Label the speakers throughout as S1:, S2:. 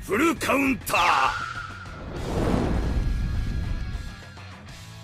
S1: フルカウンター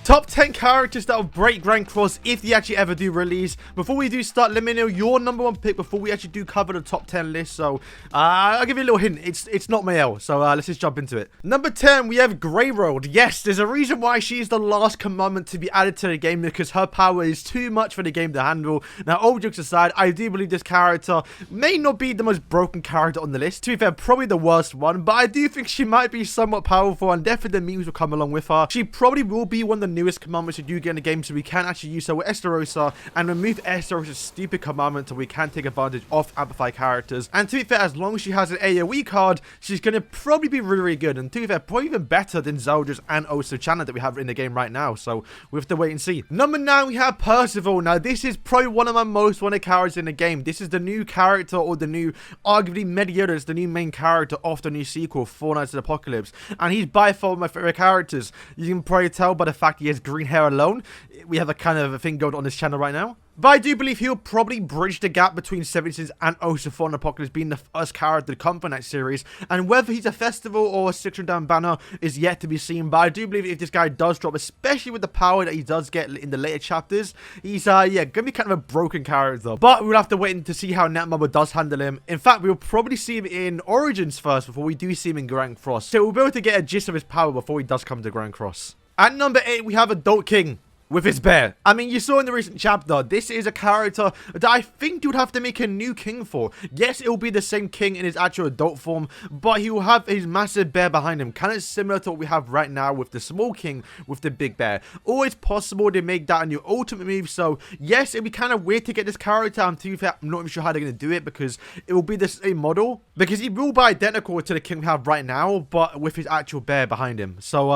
S2: Top 10 characters that will break rank cross if they actually ever do release. Before we do start, let me know your number one pick before we actually do cover the top 10 list. So, I'll give you a little hint. It's not Mayo. So, let's just jump into it. Number 10, we have Grey Road. Yes, there's a reason why she's the last commandment to be added to the game because her power is too much for the game to handle. Now, all jokes aside, I do believe this character may not be the most broken character on the list. To be fair, probably the worst one. But I do think she might be somewhat powerful and definitely the memes will come along with her. She probably will be one of the newest commandments we do get in the game, so we can actually use her with Esterosa and remove Esterosa's stupid commandment so we can take advantage of amplified characters. And to be fair, as long as she has an AoE card, she's going to probably be really, really good. And to be fair, probably even better than Zojis and also Chana that we have in the game right now. So we have to wait and see. Number 9, we have Percival. Now, this is probably one of my most wanted characters in the game. This is the new character, or the new, arguably Mediator, the new main character of the new sequel, Four Nights of the Apocalypse. And he's by far my favorite characters. You can probably tell by the fact he has green hair alone. We have a kind of a thing going on this channel right now. But I do believe he'll probably bridge the gap between 17s and also Four Nights of the Apocalypse being the first character to come from that series. And whether he's a festival or a 6 down banner is yet to be seen. But I do believe if this guy does drop, especially with the power that he does get in the later chapters, he's, yeah, going to be kind of a broken character. But we'll have to wait to see how Netmobber does handle him. In fact, we'll probably see him in Origins first before we do see him in Grand Cross. So we'll be able to get a gist of his power before he does come to Grand Cross. At number 8, we have Adult King with his bear. I mean, you saw in the recent chapter, this is a character that I think you'd have to make a new king for. Yes, it will be the same king in his actual adult form, but he will have his massive bear behind him, kind of similar to what we have right now with the small king with the big bear. Or it's possible to make that a new ultimate move, so yes, it'd be kind of weird to get this character. I'm not even sure how they're going to do it, because it will be the same model, because he will be identical to the king we have right now, but with his actual bear behind him. So,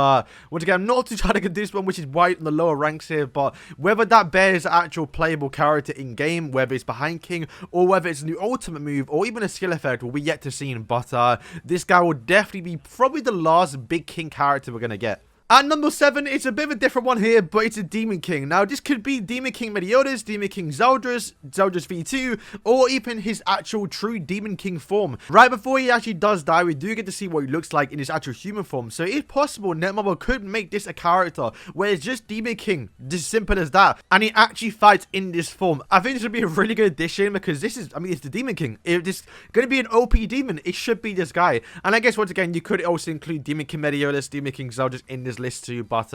S2: once again, I'm not too trying to get this one, which is why in the lower ranks here, but whether that bear is an actual playable character in game, whether it's behind king or whether it's a new ultimate move or even a skill effect, will be yet to see. But this guy will definitely be probably the last big king character we're gonna get. At number 7, it's a bit of a different one here, but it's a Demon King. Now, this could be Demon King Meliodas, Demon King Zojis, Zojis V2, or even his actual true Demon King form. Right before he actually does die, we do get to see what he looks like in his actual human form. So, if possible, Netmobber could make this a character where it's just Demon King, just simple as that, and he actually fights in this form. I think this would be a really good addition, because this is, I mean, it's the Demon King. If it's going to be an OP demon, it should be this guy. And I guess, once again, you could also include Demon King Meliodas, Demon King Zojis in this list too, but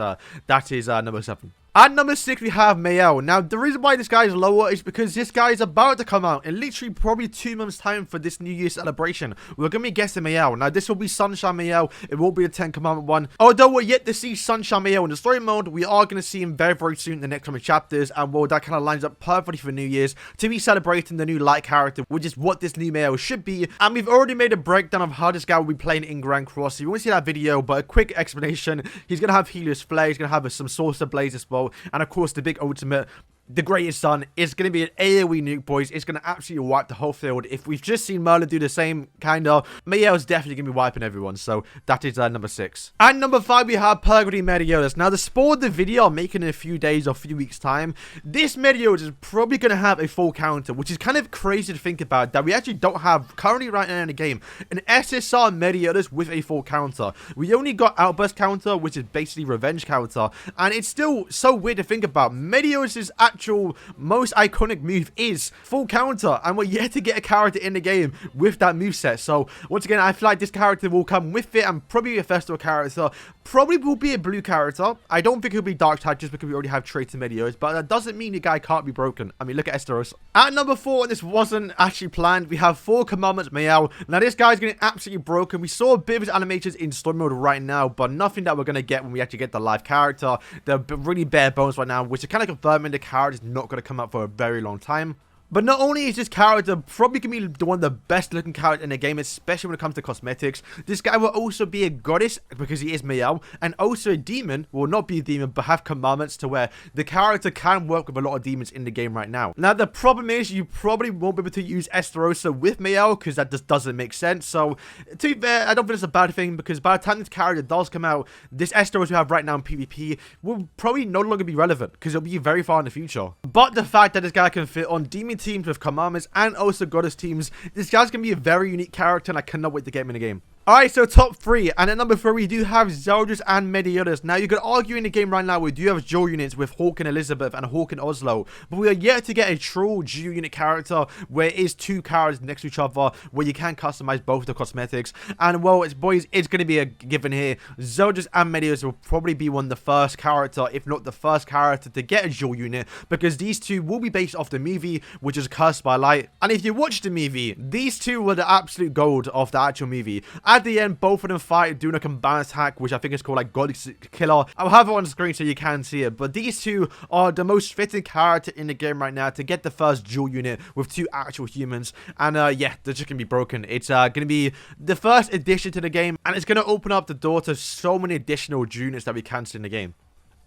S2: that is number 7. At number 6, we have Mayo. Now, the reason why this guy is lower is because this guy is about to come out in literally probably 2 months' time for this New Year celebration. We're going to be guessing Mayo. Now, this will be Sunshine Mayo. It will be a 10 Commandment one. Although we're yet to see Sunshine Mayo in the story mode, we are going to see him very, very soon in the next coming chapters. And well, that kind of lines up perfectly for New Year's to be celebrating the new light character, which is what this new Mayo should be. And we've already made a breakdown of how this guy will be playing in Grand Cross. So you want to see that video, but a quick explanation. He's going to have Helios Flare. He's going to have some Sorcerer Blaze as well. And of course, the big ultimate, the greatest son, is going to be an AoE nuke, boys. It's going to absolutely wipe the whole field. If we've just seen Merlin do the same, kind of, Mayo's definitely going to be wiping everyone. So that is number 6. And number 5, we have Purgatory Meliodas. Now, the spawn of the video I'm making in a few days or a few weeks' time, this Meliodas is probably going to have a full counter, which is kind of crazy to think about, that we actually don't have currently right now in the game an SSR Meliodas with a full counter. We only got Outburst counter, which is basically Revenge counter, and it's still so weird to think about. Meliodas' actual most iconic move is full counter, and we're yet to get a character in the game with that moveset. So once again, I feel like this character will come with it, and probably a festival character, probably will be a blue character. I don't think he'll be dark type just because we already have traits and Meliodas, but that doesn't mean the guy can't be broken. I mean, look at Esteros. At number 4, and this wasn't actually planned, we have 4 Commandments Mayo. Now this guy's getting absolutely broken. We saw a bit of his animations in story mode right now, but nothing that we're going to get when we actually get the live character. They're really bare bones right now, which is kind of confirming the character is not going to come out for a very long time. But not only is this character probably going to be one of the best looking characters in the game, especially when it comes to cosmetics, this guy will also be a goddess because he is Mayo, and also a demon, will not be a demon but have commandments to where the character can work with a lot of demons in the game right now. Now the problem is you probably won't be able to use Esterosa with Mayo because that just doesn't make sense. So to be fair, I don't think it's a bad thing, because by the time this character does come out, this Esterosa we have right now in PvP will probably no longer be relevant because it'll be very far in the future. But the fact that this guy can fit on demon teams with commandments and also goddess teams, this guy's gonna be a very unique character, and I cannot wait to get him in the game. Alright, so top 3, and at number 3 we do have Zojis and Mediolas. Now you could argue in the game right now we do have dual units with Hawk and Elizabeth and Hawk and Oslo, but we are yet to get a true dual unit character where it is 2 characters next to each other, where you can customize both the cosmetics. And well, boys, it's going to be a given here. Zojis and Mediolas will probably be one of the first character, if not the first character, to get a dual unit, because these two will be based off the movie, which is Cursed by Light. And if you watch the movie, these two were the absolute gold of the actual movie. At the end, both of them fight doing a combined attack, which I think is called like God Killer. I'll have it on the screen so you can see it. But these two are the most fitting character in the game right now to get the first dual unit with 2 actual humans. And yeah, they're just gonna be broken. It's gonna be the first addition to the game, and it's gonna open up the door to so many additional units that we can see in the game.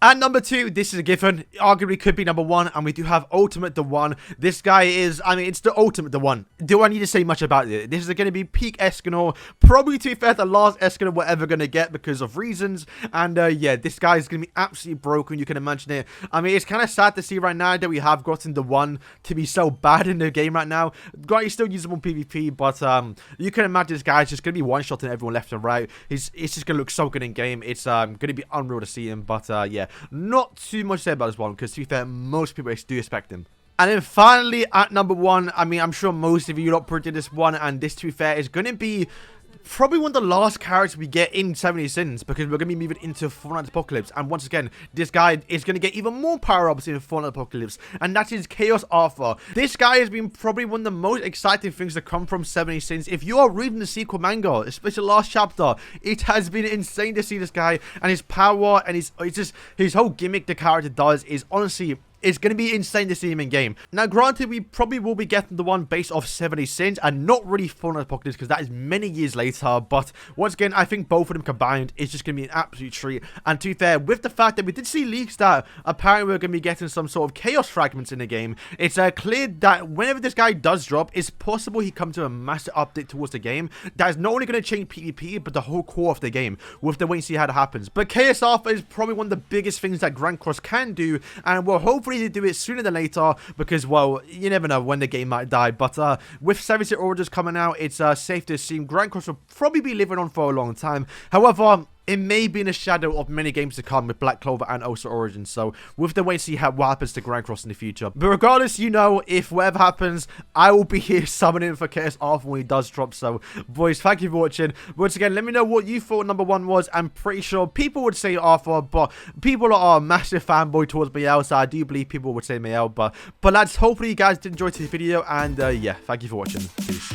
S2: At number 2, this is a given. Arguably could be number 1, and we do have Ultimate the One. This guy is, I mean, it's the Ultimate the One. Do I need to say much about it? This is going to be peak Escanor. Probably, to be fair, the last Escanor we're ever going to get because of reasons. And yeah, this guy is going to be absolutely broken. You can imagine it. I mean, it's kind of sad to see right now that we have gotten the One to be so bad in the game right now. Guy is still usable in PvP, but you can imagine this guy is just going to be one-shotting everyone left and right. It's just going to look so good in game. It's going to be unreal to see him, but yeah. Not too much to say about this one, because to be fair, most people do expect him. And then finally, at number 1, I mean, I'm sure most of you lot predicted this one, and this, to be fair, is going to be probably one of the last characters we get in 70 Sins, because we're going to be moving into Fortnite Apocalypse. And once again, this guy is going to get even more power-ups in Fortnite Apocalypse, and that is Chaos Arthur. This guy has been probably one of the most exciting things to come from 70 Sins. If you are reading the sequel manga, especially the last chapter, it has been insane to see this guy, and his power, and his whole gimmick the character does is honestly... It's going to be insane to see him in game. Now, granted, we probably will be getting the one based off 70 Sins and not really Fortnite Apocalypse, because that is many years later. But once again, I think both of them combined is just going to be an absolute treat. And to be fair, with the fact that we did see leaks that apparently we're going to be getting some sort of chaos fragments in the game, it's clear that whenever this guy does drop, it's possible he comes to a massive update towards the game that is not only going to change PvP, but the whole core of the game. We'll have to wait and see how that happens. But Chaos Arthur is probably one of the biggest things that Grand Cross can do, and we'll hopefully to do it sooner than later, because well, you never know when the game might die. But with 70 orders coming out, it's safe to assume Grand Cross will probably be living on for a long time. However, it may be in the shadow of many games to come with Black Clover and also Origins, so we'll have to wait and see what happens to Grand Cross in the future. But regardless, you know, if whatever happens, I will be here summoning for Chaos Arthur when he does drop. So, boys, thank you for watching. Once again, let me know what you thought number 1 was. I'm pretty sure people would say Arthur, but people are a massive fanboy towards Mayo, so I do believe people would say Mayo. But lads, hopefully you guys did enjoy today's video, and yeah, thank you for watching. Peace.